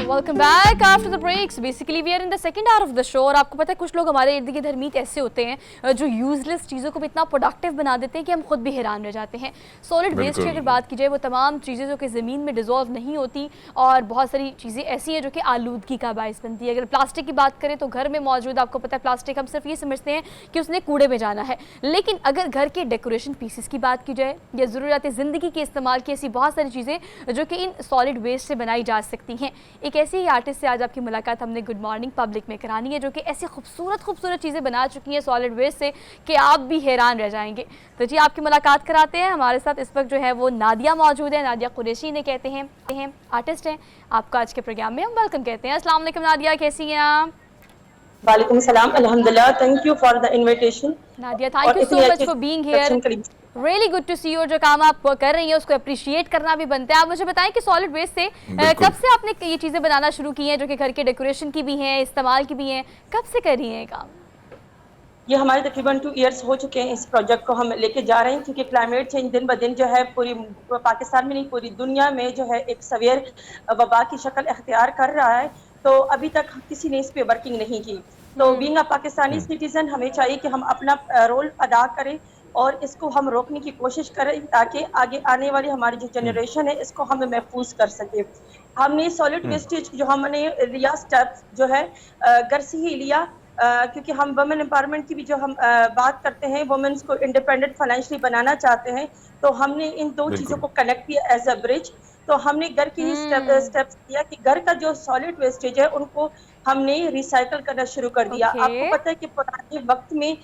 Welcome back after the breaks. Basically we are in the second hour of the show. اور آپ کو پتہ ہے کچھ لوگ ہمارے ارد گرد ہرمیت ایسے ہوتے ہیں جو یوزلیس چیزوں کو بھی اتنا پروڈکٹیو بنا دیتے ہیں کہ ہم خود بھی حیران رہ جاتے ہیں. سالڈ ویسٹ کی اگر بات کی جائے وہ تمام چیزیں جو کہ زمین میں ڈیزالو نہیں ہوتی اور بہت ساری چیزیں ایسی ہیں جو کہ آلودگی کا باعث بنتی ہے. اگر پلاسٹک کی بات کریں تو گھر میں موجود آپ کو پتہ ہے پلاسٹک ہم صرف یہ سمجھتے ہیں کہ اس نے کوڑے میں جانا ہے, لیکن اگر گھر کے ڈیکوریشن پیسز کی بات کی جائے یا ضروریات زندگی کے استعمال کی ایسی بہت ساری چیزیں جو کہ ان سالڈ ویسٹ سے بنائی جا سکتی ہیں. ایک ایسی ہی آرٹسٹ سے آج آپ کی ملاقات ہم نے گڈ مارننگ پبلک میں کرانی ہے جو کہ ایسی خوبصورت چیزیں بنا چکی ہیں سالڈ ویسٹ سے کہ آپ بھی حیران رہ جائیں گے. تو جی آپ کی ملاقات کراتے ہیں. ہمارے ساتھ اس وقت جو ہے وہ نادیہ موجود ہے. نادیہ قریشی نے کہتے ہیں آرٹسٹ ہیں. آپ کو آج کے پروگرام میں ہم ویلکم کہتے ہیں. السلام علیکم نادیہ, کیسی ہیں آپ؟ وعلیکم السلام, الحمدللہ. Thank you for the invitation. Nadia thank you so much for being here. Really good to see you. جو کام آپ کر رہی ہیں اس کو اپریشیٹ کرنا بھی بنتا ہے. آپ مجھے بتائیں کہ سالڈ ویسٹ سے کب سے آپ نے یہ چیزیں بنانا شروع کی ہیں جو کہ گھر کے ڈیکوریشن کی بھی ہیں, استعمال کی بھی ہیں, کب سے کر رہی ہیں یہ کام؟ یہ ہمارے تقریباً 2 ایئرس ہو چکے ہیں. اس پروجیکٹ کو ہم لے کے جا رہے ہیں کیونکہ کلائمیٹ چینج دن بدن جو ہے پوری پاکستان میں نہیں پوری دنیا میں جو ہے ایک سیویئر وبا کی شکل اختیار کر رہا ہے. تو ابھی تک کسی نے اس پہ ورکنگ نہیں کی. تو بینگ اے پاکستانی سٹیزن ہمیں چاہیے کہ ہم اپنا رول ادا کریں اور اس کو ہم روکنے کی کوشش کریں تاکہ آگے آنے والی ہماری جو جنریشن ہے اس کو ہم محفوظ کر سکیں. ہم نے سالڈ ویسٹیج جو ہم نے لیا اسٹیپ جو ہے گھر سے ہی لیا کیونکہ ہم وومن امپاورمنٹ کی بھی جو ہم بات کرتے ہیں, وومنس کو انڈیپینڈنٹ فائنینشلی بنانا چاہتے ہیں, تو ہم نے ان دو چیزوں کو کنیکٹ کیا ایز اے برج. تو ہم نے گھر کی ہی اسٹیپس کیا کہ گھر کا جو سالڈ ویسٹیج ہے ان کو ہم نے ریسائیکل کرنا شروع کر دیا. آپ کو پتہ ہے کہ پرانے وقت میں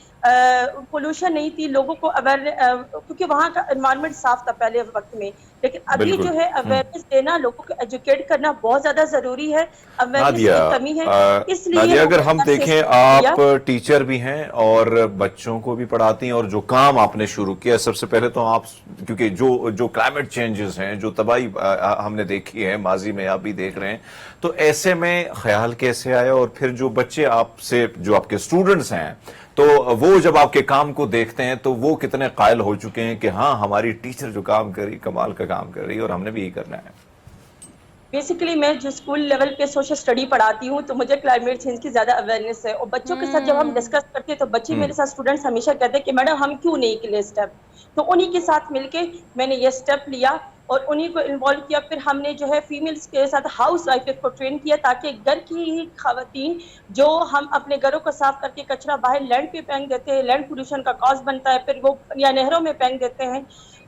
پولوشن نہیں تھی, لوگوں کو کیونکہ وہاں کا انوائرمنٹ صاف تھا پہلے وقت میں, لیکن ابھی جو ہے اویئرنیس دینا, لوگوں کو ایجوکیٹ کرنا بہت زیادہ ضروری ہے. اویئرنیس کی کمی ہے, اس لیے نادیہ اگر ہم دیکھیں آپ ٹیچر بھی ہیں اور بچوں کو بھی پڑھاتی ہیں, اور جو کام آپ نے شروع کیا سب سے پہلے تو آپ کیونکہ جو کلائمیٹ چینجز ہیں, جو تباہی ہم نے دیکھی ہے ماضی میں, آپ بھی دیکھ رہے ہیں, تو ایسے میں خیال کیسے آیا؟ اور پھر جو بچے آپ سے جو آپ کے اسٹوڈنٹس ہیں تو وہ جب آپ کے کام کو دیکھتے ہیں تو وہ کتنے قائل ہو چکے ہیں کہ ہاں ہماری ٹیچر جو کام کر رہی کمال کا کام کر رہی اور ہم نے بھی یہی کرنا ہے؟ بیسیکلی میں جو اسکول لیول پہ سوشل اسٹڈی پڑھاتی ہوں تو مجھے کلائمیٹ چینج کی زیادہ اویئرنیس ہے, اور بچوں کے ساتھ جب ہم ڈسکس کرتے ہیں تو بچے میرے ساتھ اسٹوڈنٹس ہمیشہ کہتے ہیں کہ میڈم ہم کیوں نہیں لے اسٹیپ. تو انہی کے ساتھ مل کے میں نے یہ اسٹیپ لیا اور انہی کو انوالو کیا. پھر ہم نے جو ہے فیمیلز کے ساتھ ہاؤس وائف کو ٹرین کیا تاکہ گھر کی ہی خواتین جو ہم اپنے گھروں کو صاف کر کے کچرا باہر لینڈ پہ پھینک دیتے ہیں, لینڈ پولوشن کا کاز بنتا ہے, پھر وہ یا نہروں میں پھینک دیتے ہیں,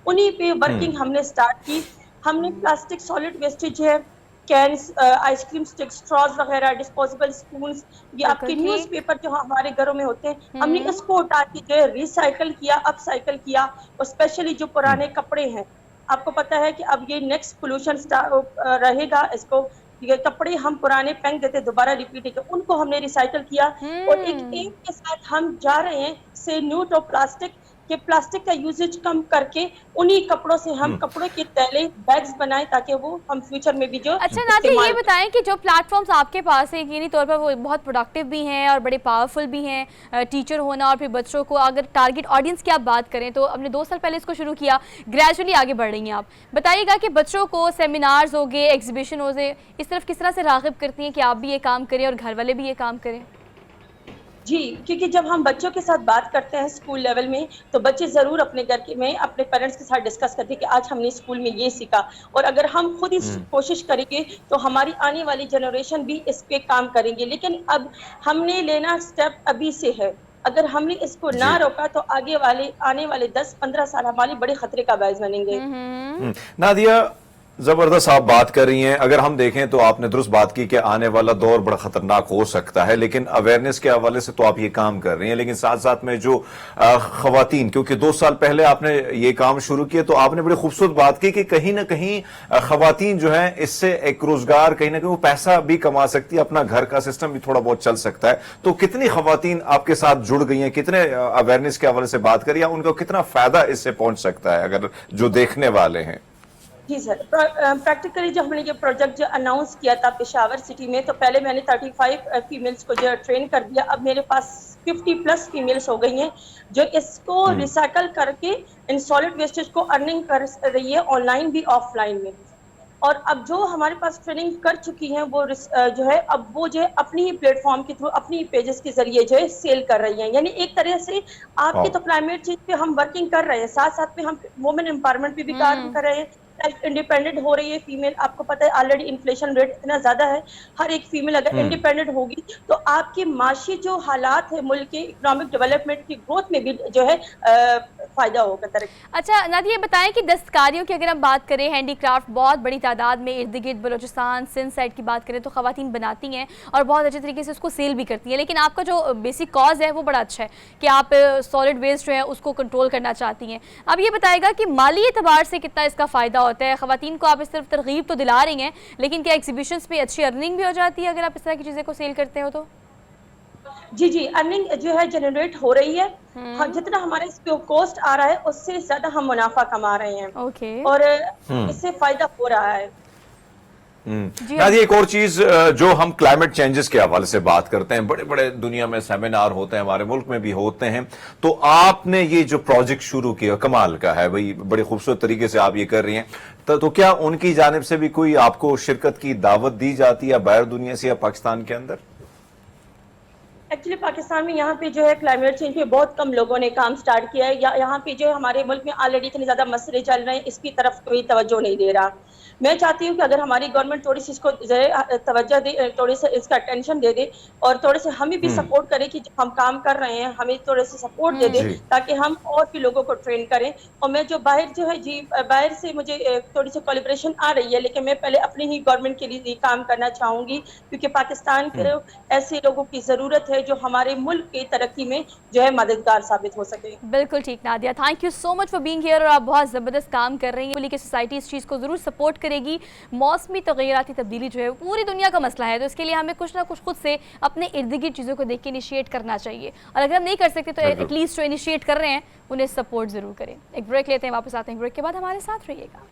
انہی پہ ورکنگ ہم نے اسٹارٹ کی. ہم نے پلاسٹک سالڈ ویسٹیج ہے, کینس, آئس کریم اسٹک, اسٹراز وغیرہ, ڈسپوزیبل اسپونس, یہ آپ کے نیوز پیپر جو ہمارے گھروں میں ہوتے ہیں, ہم نے اس کو اٹھا کے جو ہے ریسائیکل کیا, اپ سائیکل کیا. اور اسپیشلی جو پرانے کپڑے ہیں, آپ کو پتا ہے کہ اب یہ نیکسٹ پولوشن رہے گا, اس کو یہ کپڑے ہم پرانے پھینک دیتے دوبارہ ریپیٹ کر, ان کو ہم نے ریسائیکل کیا. اور ایک ایم کے ساتھ ہم جا رہے ہیں سے نیو ٹو پلاسٹک, کہ پلاسٹک کا یوزیج کم کر کے انہی کپڑوں سے ہم کپڑوں کے تھیلے, بیگز بنائیں تاکہ وہ ہم فیوچر میں بھی جو اچھا نادیہ یہ بتائیں کہ جو پلیٹ فارمز آپ کے پاس ہیں یقینی طور پر وہ بہت پروڈکٹیو بھی ہیں اور بڑے پاورفل بھی ہیں, ٹیچر ہونا اور پھر بچوں کو اگر ٹارگٹ آڈینس کی آپ بات کریں تو ہم نے 2 سال پہلے اس کو شروع کیا, گریجولی آگے بڑھ رہی ہیں آپ. بتائیے گا کہ بچوں کو سیمینارز ہو گئے, ایگزیبیشن ہو گئے, اس طرف کس طرح سے راغب کرتی ہیں کہ آپ بھی یہ کام کریں اور گھر والے بھی یہ کام کریں؟ جی, کیونکہ جب ہم بچوں کے ساتھ بات کرتے ہیں اسکول لیول میں تو بچے ضرور اپنے گھر میں اپنے پیرنٹس کے ساتھ ڈسکس کرتے ہیں کہ آج ہم نے اسکول میں یہ سیکھا. اور اگر ہم خود ہی کوشش کریں گے تو ہماری آنے والی جنریشن بھی اس پہ کام کریں گے. لیکن اب ہم نے لینا اسٹیپ ابھی سے ہے, اگر ہم نے اس کو نہ روکا تو آنے والے 10-15 سال ہمارے بڑے خطرے کا باعث بنیں گے. نادیہ زبردست آپ بات کر رہی ہیں. اگر ہم دیکھیں تو آپ نے درست بات کی کہ آنے والا دور بڑا خطرناک ہو سکتا ہے, لیکن اویئرنیس کے حوالے سے تو آپ یہ کام کر رہی ہیں, لیکن ساتھ ساتھ میں جو خواتین, کیونکہ 2 سال پہلے آپ نے یہ کام شروع کیا, تو آپ نے بڑی خوبصورت بات کی کہ کہیں نہ کہیں خواتین جو ہیں اس سے ایک روزگار, کہیں نہ کہیں وہ پیسہ بھی کما سکتی ہے, اپنا گھر کا سسٹم بھی تھوڑا بہت چل سکتا ہے. تو کتنی خواتین آپ کے ساتھ جڑ گئی ہیں, کتنے اویئرنیس کے حوالے سے بات کری, یا ان کو کتنا فائدہ اس سے پہنچ سکتا ہے اگر جو دیکھنے والے ہیں؟ جی سر, پریکٹیکلی جو ہم نے یہ پروجیکٹ جو اناؤنس کیا تھا پشاور سٹی میں, تو پہلے میں نے 35 فیمیلز کو جو ٹرین کر دیا. اب میرے پاس 50+ فیمیلز ہو گئی ہیں جو اس کو ریسائیکل کر کے ان سالڈ ویسٹیج کو ارننگ کر رہی ہے, آن لائن بھی آف لائن میں. اور اب جو ہمارے پاس ٹریننگ کر چکی ہیں وہ جو ہے اب وہ جو ہے اپنی ہی پلیٹ فارم کے تھرو اپنی پیجز کے ذریعے جو ہے سیل کر رہی ہیں. یعنی ایک طرح سے آپ کی تو کلائمیٹ چینج پہ ہم ورکنگ کر رہے ہیں, ساتھ ساتھ میں ہم وومن امپاورمنٹ پہ بھی کام کر رہے ہیں, سیلف انڈیپینڈنٹ ہو رہی ہے فیمیل. آپ کو پتہ ہے آلریڈی انفلیشن ریٹ اتنا زیادہ ہے, ہر ایک فیمیل اگر انڈیپینڈنٹ ہوگی تو آپ کی معاشی جو حالات ہے ملک کے اکنامک ڈیولپمنٹ کی گروتھ میں بھی جو ہے فائدہ ہوگا, ترقی. اچھا نادیہ یہ بتائیں کہ دستکاریوں کی اگر ہم بات کریں, ہینڈی کرافٹ بہت بڑی تعداد میں ارد گرد بلوچستان سندھ سائڈ کی بات کریں تو خواتین بناتی ہیں اور بہت اچھے طریقے سے اس کو سیل بھی کرتی ہیں, لیکن آپ کا جو بیسک کاز ہے وہ بڑا اچھا ہے کہ آپ سالڈ ویسٹ جو ہے اس کو کنٹرول کرنا چاہتی ہیں. اب یہ بتائے گا کہ مالی اعتبار سے کتنا اس کا فائدہ ہوتا ہے؟ خواتین کو آپ اس طرف ترغیب تو دلا رہی ہیں, لیکن کیا ایگزیبیشنز پہ اچھی ارننگ بھی ہو جاتی ہے اگر آپ اس طرح کی چیزیں کو سیل کرتے ہو تو؟ جی ارننگ جو ہے جنریٹ ہو رہی ہے. جتنا ہمارے اس پہ کوسٹ آ رہا ہے اس سے زیادہ ہم منافع کما رہے ہیں اور اس سے فائدہ ہو رہا ہے. نادیہ ایک اور چیز جو ہم کلائمیٹ چینجز کے حوالے سے بات کرتے ہیں, بڑے بڑے دنیا میں سیمینار ہوتے ہیں, ہمارے ملک میں بھی ہوتے ہیں, تو آپ نے یہ جو پروجیکٹ شروع کیا کمال کا ہے بھائی, بڑے خوبصورت طریقے سے آپ یہ کر رہی ہیں, تو کیا ان کی جانب سے بھی کوئی آپ کو شرکت کی دعوت دی جاتی ہے باہر دنیا سے یا پاکستان کے اندر؟ ایکچولی پاکستان میں یہاں پہ جو ہے کلائمیٹ چینج پہ بہت کم لوگوں نے کام سٹارٹ کیا ہے. یہاں پہ جو ہے ہمارے ملک میں آلریڈی اتنے زیادہ مسئلے چل رہے ہیں, اس کی طرف کوئی توجہ نہیں دے رہا. میں چاہتی ہوں کہ اگر ہماری گورنمنٹ تھوڑی سی اس کو توجہ دے, تھوڑی سی اس کا اٹینشن دے دے اور تھوڑے سے ہمیں بھی سپورٹ کرے کہ ہم کام کر رہے ہیں, ہمیں تھوڑے سے سپورٹ دے دے تاکہ ہم اور بھی لوگوں کو ٹرین کریں. اور میں جو باہر جو ہے جی باہر سے مجھے تھوڑی سی کولیبریشن آ رہی ہے, لیکن میں پہلے اپنی ہی گورنمنٹ کے لیے کام کرنا چاہوں گی, کیونکہ پاکستان کے ایسے لوگوں کی ضرورت ہے جو ہمارے ملک کی ترقی میں جو ہے مددگار ثابت ہو سکے. بالکل ٹھیک Nadia, thank you so much for being hair, اور آپ بہت زبردست کام کر رہی ہیں. بولی کہ سوسائٹی اس چیز کو ضرور سپورٹ کرے گی. موسمی تغیراتی تبدیلی جو ہے پوری دنیا کا مسئلہ ہے, تو اس کے لیے ہمیں کچھ نہ کچھ خود سے اپنے ارد گرد چیزوں کو دیکھ کے انیشیٹ کرنا چاہیے, اور اگر ہم نہیں کر سکتے تو ایٹ لیسٹ جو انیشیٹ کر رہے ہیں انہیں سپورٹ ضرور کریں. ایک بریک لیتے ہیں, واپس آتے ہیں, بریک کے بعد ہمارے ساتھ رہیے گا.